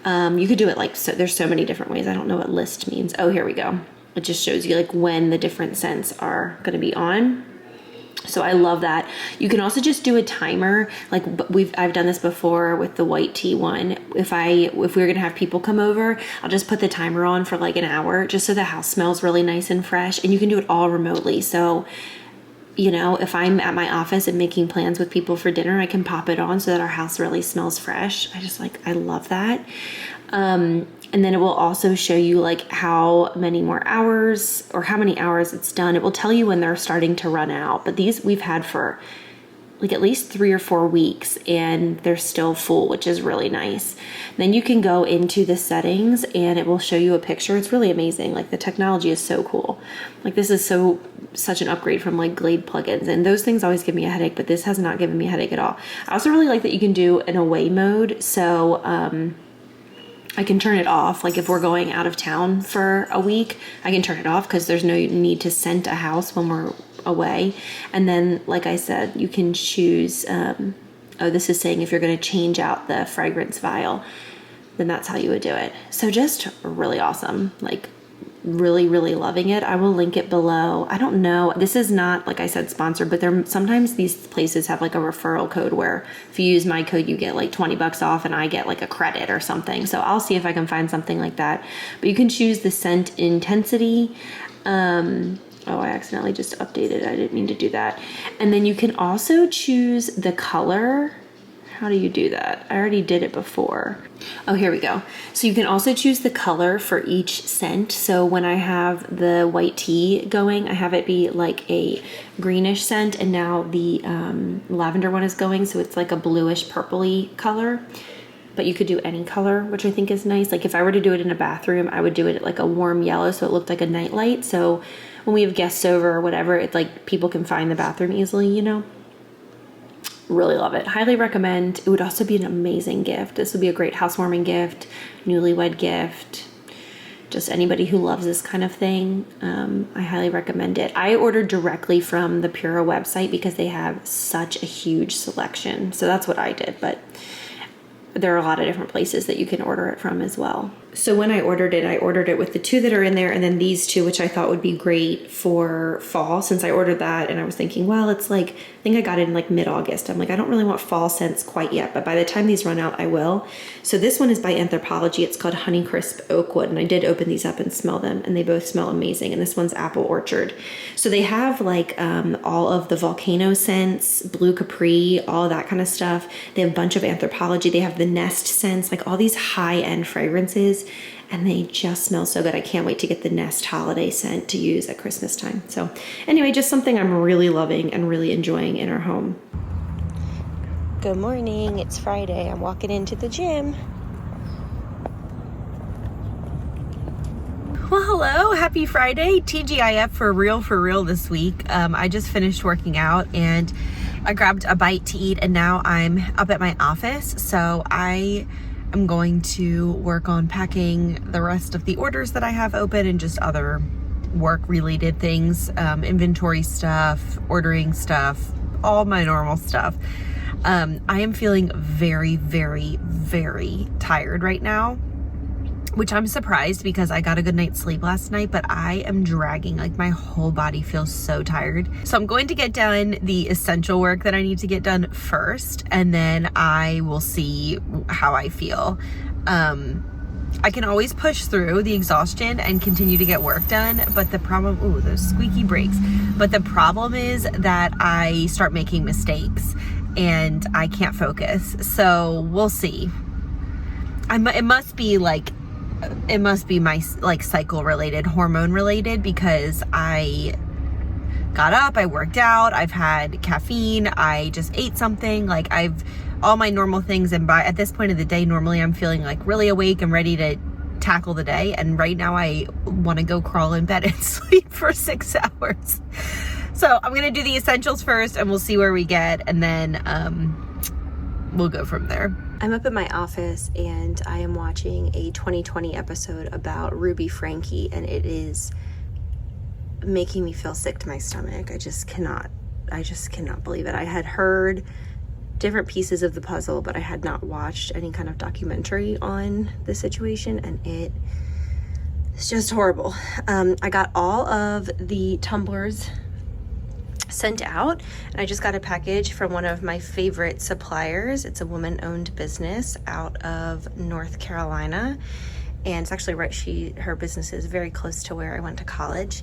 Speaker 1: You could do it like, so there's so many different ways. I don't know what list means. Oh, here we go. It just shows you like when the different scents are going to be on. So I love that. You can also just do a timer. Like I've done this before with the white tea one. If we're gonna have people come over, I'll just put the timer on for like an hour, just so the house smells really nice and fresh. And you can do it all remotely. So, you know, if I'm at my office and making plans with people for dinner, I can pop it on so that our house really smells fresh. I love that. And then it will also show you like how many more hours or how many hours it's done. It will tell you when they're starting to run out. But these we've had for like at least 3 or 4 weeks and they're still full, which is really nice. Then you can go into the settings and it will show you a picture. It's really amazing. Like the technology is so cool. Like this is such an upgrade from like Glade plugins, and those things always give me a headache, but this has not given me a headache at all. I also really like that you can do an away mode. So, I can turn it off. Like if we're going out of town for a week, I can turn it off because there's no need to scent a house when we're away. And then, like I said, you can choose, this is saying if you're going to change out the fragrance vial, then that's how you would do it. So just really awesome. Like really, really loving it. I will link it below. I don't know. This is not, like I said, sponsored, but sometimes these places have like a referral code where if you use my code, you get like $20 off and I get like a credit or something. So I'll see if I can find something like that. But you can choose the scent intensity. Oh, I accidentally just updated. I didn't mean to do that. And then you can also choose the color. How do you do that? I already did it before. Oh, here we go. So you can also choose the color for each scent. So when I have the white tea going, I have it be like a greenish scent, and now the lavender one is going, so it's like a bluish purpley color. But you could do any color, which I think is nice. Like if I were to do it in a bathroom, I would do it like a warm yellow so it looked like a nightlight. So when we have guests over or whatever, it's like people can find the bathroom easily, you know? Really love it. Highly recommend. It would also be an amazing gift. This would be a great housewarming gift, newlywed gift, just anybody who loves this kind of thing. I highly recommend it. I ordered directly from the Pura website because they have such a huge selection. So that's what I did, but there are a lot of different places that you can order it from as well. So when I ordered it with the 2 that are in there and then these 2, which I thought would be great for fall, since I ordered that and I was thinking, well, it's like, I think I got it in like mid-August. I'm like, I don't really want fall scents quite yet, but by the time these run out, I will. So this one is by Anthropologie. It's called Honeycrisp Oakwood, and I did open these up and smell them, and they both smell amazing. And this one's Apple Orchard. So they have like all of the volcano scents, Blue Capri, all of that kind of stuff. They have a bunch of Anthropologie. They have the Nest scents, like all these high-end fragrances, and they just smell so good. I can't wait to get the Nest holiday scent to use at Christmas time. So anyway, just something I'm really loving and really enjoying in our home. Good morning, it's Friday. I'm walking into the gym. Well, hello, happy Friday. TGIF for real this week. I just finished working out and I grabbed a bite to eat, and now I'm up at my office. So I'm going to work on packing the rest of the orders that I have open and just other work related things, inventory stuff, ordering stuff, all my normal stuff. I am feeling very, very, very tired right now, which I'm surprised because I got a good night's sleep last night, but I am dragging. Like my whole body feels so tired. So I'm going to get done the essential work that I need to get done first, and then I will see how I feel. I can always push through the exhaustion and continue to get work done, but the problem, ooh, those squeaky brakes. But the problem is that I start making mistakes and I can't focus. So we'll see. It must be my like cycle related, hormone related, because I got up, I worked out, I've had caffeine, I just ate something, like I've all my normal things, and at this point of the day, normally I'm feeling like really awake and ready to tackle the day, and right now I want to go crawl in bed and sleep for 6 hours. So I'm gonna do the essentials first and we'll see where we get, and then we'll go from there. I'm up at my office and I am watching a 2020 episode about Ruby Franke, and it is making me feel sick to my stomach. I just cannot believe it. I had heard different pieces of the puzzle, but I had not watched any kind of documentary on the situation, and it's just horrible. I got all of the tumblers sent out, and I just got a package from one of my favorite suppliers. It's a woman-owned business out of North Carolina, and it's actually right, her business is very close to where I went to college.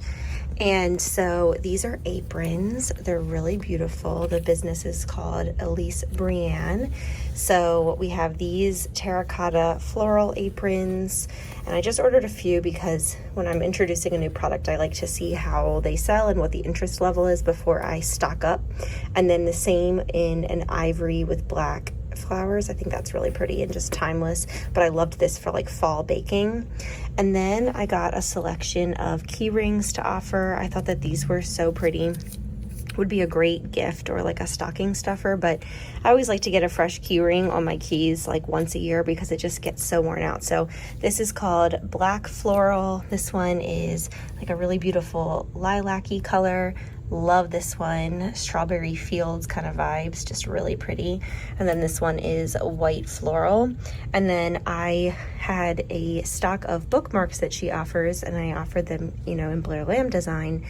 Speaker 1: And so these are aprons. They're really beautiful. The business is called Elise Brienne. So we have these terracotta floral aprons, and I just ordered a few because when I'm introducing a new product, I like to see how they sell and what the interest level is before I stock up. And then the same in an ivory with black flowers. I think that's really pretty and just timeless, but I loved this for like fall baking. And then I got a selection of key rings to offer. I thought that these were so pretty. Would be a great gift or like a stocking stuffer, but I always like to get a fresh key ring on my keys like once a year because it just gets so worn out. So this is called Black Floral. This one is like a really beautiful lilac-y color. Love this one. Strawberry Fields kind of vibes, just really pretty. And then this one is White Floral. And then I had a stock of bookmarks that she offers, and I offered them, you know, in Blair Lamb design,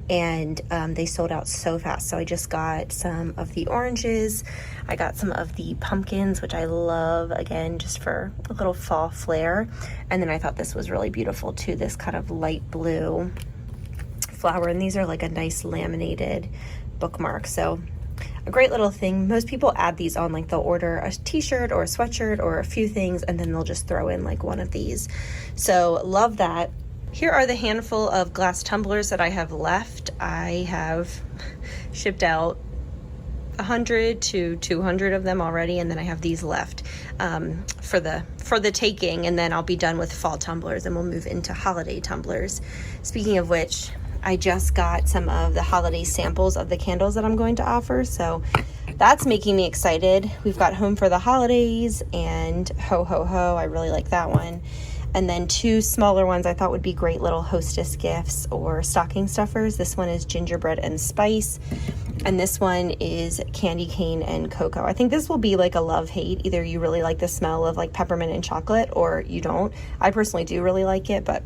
Speaker 1: and they sold out so fast. So I just got some of the oranges. I got some of the pumpkins, which I love, again, just for a little fall flair. And then I thought this was really beautiful too, this kind of light blue flower, and these are like a nice laminated bookmark. So a great little thing. Most people add these on, like they'll order a t-shirt or a sweatshirt or a few things, and then they'll just throw in like one of these. So love that. Here are the handful of glass tumblers that I have left. I have shipped out 100 to 200 of them already, and then I have these left for the taking, and then I'll be done with fall tumblers and we'll move into holiday tumblers. Speaking of which, I just got some of the holiday samples of the candles that I'm going to offer, so that's making me excited. We've got Home for the Holidays and Ho Ho Ho. I really like that one. And then two smaller ones I thought would be great little hostess gifts or stocking stuffers. This one is Gingerbread and Spice, and this one is Candy Cane and Cocoa. I think this will be like a love-hate. Either you really like the smell of like peppermint and chocolate, or you don't. I personally do really like it, but...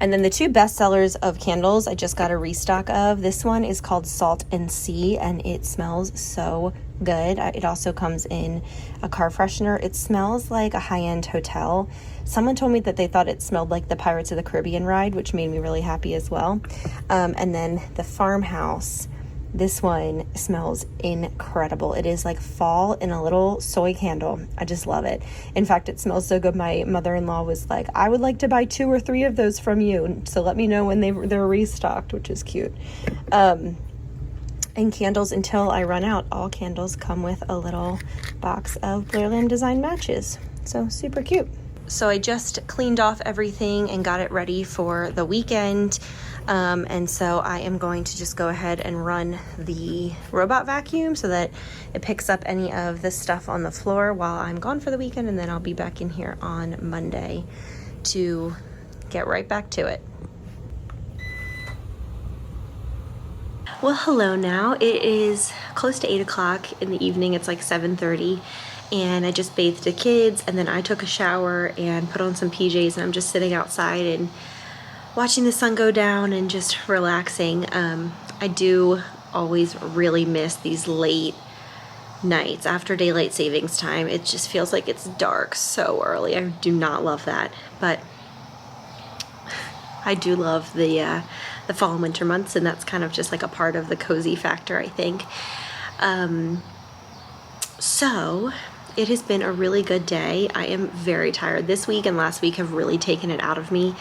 Speaker 1: And then the two best sellers of candles I just got a restock of. This one is called Salt and Sea, and it smells so good. It also comes in a car freshener. It smells like a high-end hotel. Someone told me that they thought it smelled like the Pirates of the Caribbean ride, which made me really happy as well. And then the Farmhouse. This one smells incredible. It is like fall in a little soy candle. I just love it. In fact, it smells so good. My mother-in-law was like, I would like to buy 2 or 3 of those from you. So let me know when they're restocked, which is cute. And candles until I run out. All candles come with a little box of Blair Lamb design matches. So super cute. So I just cleaned off everything and got it ready for the weekend. And so I am going to just go ahead and run the robot vacuum so that it picks up any of the stuff on the floor while I'm gone for the weekend, and then I'll be back in here on Monday to get right back to it. Well, hello now. It is close to 8 o'clock in the evening. It's like 7:30. And I just bathed the kids, and then I took a shower and put on some PJs, and I'm just sitting outside and watching the sun go down and just relaxing. I do always really miss these late nights after daylight savings time. It just feels like it's dark so early. I do not love that, but I do love the fall and winter months, and that's kind of just like a part of the cozy factor, I think. So it has been a really good day. I am very tired. This week and last week have really taken it out of me.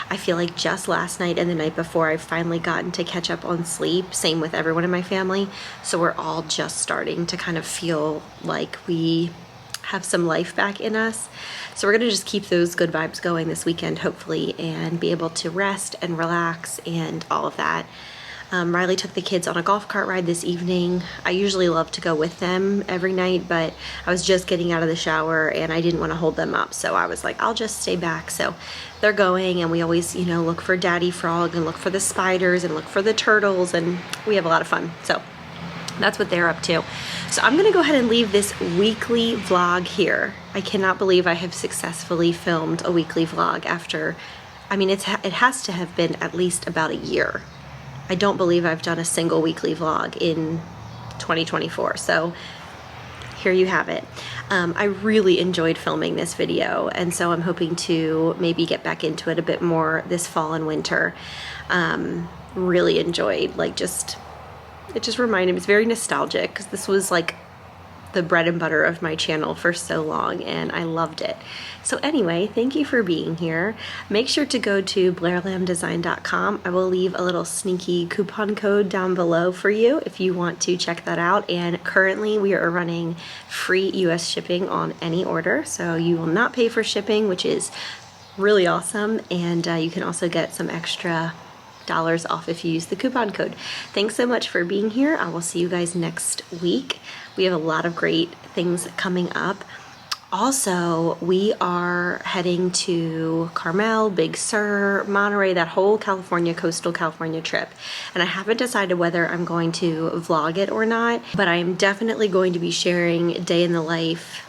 Speaker 1: I feel like just last night and the night before I've finally gotten to catch up on sleep. Same with everyone in my family. So we're all just starting to kind of feel like we have some life back in us. So we're gonna just keep those good vibes going this weekend, hopefully, and be able to rest and relax and all of that. Riley took the kids on a golf cart ride this evening. I usually love to go with them every night, but I was just getting out of the shower and I didn't want to hold them up, so I was like, I'll just stay back. So they're going, and we always, you know, look for Daddy Frog and look for the spiders and look for the turtles, and we have a lot of fun. So that's what they're up to. So I'm gonna go ahead and leave this weekly vlog here. I cannot believe I have successfully filmed a weekly vlog after, I mean, it has to have been at least about a year. I don't believe I've done a single weekly vlog in 2024. So here you have it. I really enjoyed filming this video, and so I'm hoping to maybe get back into it a bit more this fall and winter. Really enjoyed, like, it just reminded me, it's very nostalgic, because this was like the bread and butter of my channel for so long, and I loved it. So anyway, thank you for being here. Make sure to go to blairlambdesign.com. I will leave a little sneaky coupon code down below for you if you want to check that out. And currently we are running free US shipping on any order, so you will not pay for shipping, which is really awesome. And you can also get some extra dollars off if you use the coupon code. Thanks so much for being here. I will see you guys next week. We have a lot of great things coming up. Also, we are heading to Carmel, Big Sur, Monterey, that whole coastal California trip. And I haven't decided whether I'm going to vlog it or not, but I am definitely going to be sharing day in the life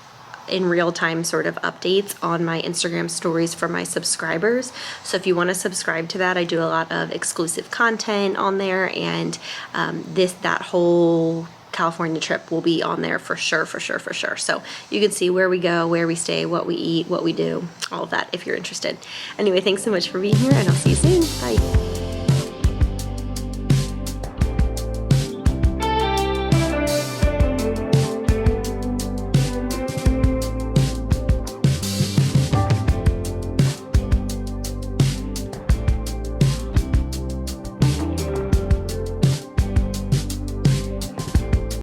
Speaker 1: in real time sort of updates on my Instagram stories for my subscribers. So if you want to subscribe to that, I do a lot of exclusive content on there, and that whole California trip will be on there for sure. So you can see where we go, where we stay, what we eat, what we do, all of that if you're interested. Anyway, thanks so much for being here, and I'll see you soon. Bye.